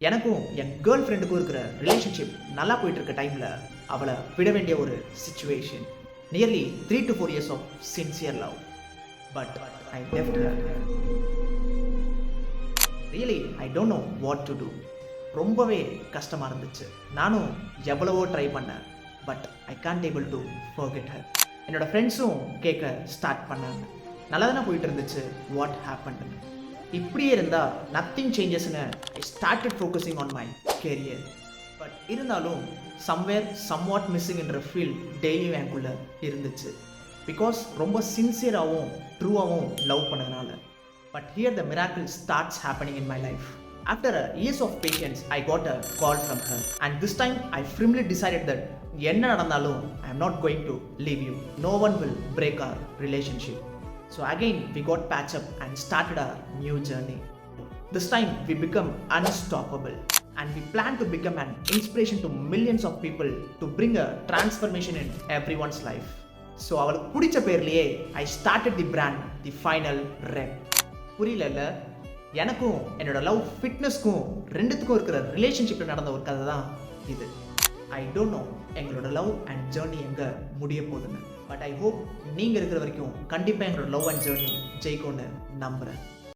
எனக்கும் என் கேர்ள் ஃப்ரெண்டுக்கும் இருக்கிற ரிலேஷன்ஷிப் நல்லா போயிட்டு இருக்க டைமில் அவளை விட வேண்டிய ஒரு situation. Nearly 3 to 4 years of sincere love. But I left her. Really I don't know what to do. ரொம்பவே கஷ்டமாக இருந்துச்சு. நானும் எவ்வளவோ ட்ரை பண்ணேன். But I can't able to forget her. என்னோடய ஃப்ரெண்ட்ஸும் கேட்க ஸ்டார்ட் பண்ணாங்க. நல்லா தானே போயிட்டு இருந்துச்சு, வாட் ஹேப்பன்னு. இப்படியே இருந்தால் நத்திங் சேஞ்சஸ்ன்னு I started focusing on my career. But இருந்தாலும் சம்வேர் சம்வாட் மிஸ்ஸிங் என்ற ஃபீல் டெய்லியும் எனக்குள்ளே இருந்துச்சு. பிகாஸ் ரொம்ப சின்சியராகவும் ட்ரூவாகவும் லவ் பண்ணதுனால. But here the miracle starts happening in my life. After years of patience, I got a call from her. And this time, I firmly decided that என்ன நடந்தாலும் I am not going to leave you. No one will break our relationship. So again, we got patched up and started our new journey. This time, we become unstoppable. And we plan to become an inspiration to millions of people to bring a transformation in everyone's life. So அவளுக்கு பிடிச்ச பேர்லயே I started the brand, the final rep. புரியல? எனக்கும் என்னோட love ஃபிட்னஸ்க்கும் ரெண்டுத்துக்கும் இருக்கிற ரிலேஷன்ஷிப்பில் நடந்த ஒரு கதை தான் இது. ஐ டோன்ட் நோ எங்களோட லவ் அண்ட் ஜேர்னி எங்கே முடிய போகுதுன்னு. பட் ஐ ஹோப் நீங்கள் இருக்கிற வரைக்கும் கண்டிப்பாக எங்களோட லவ் அண்ட் ஜேர்னி ஜெயிக்கும்னு நம்புகிறேன்.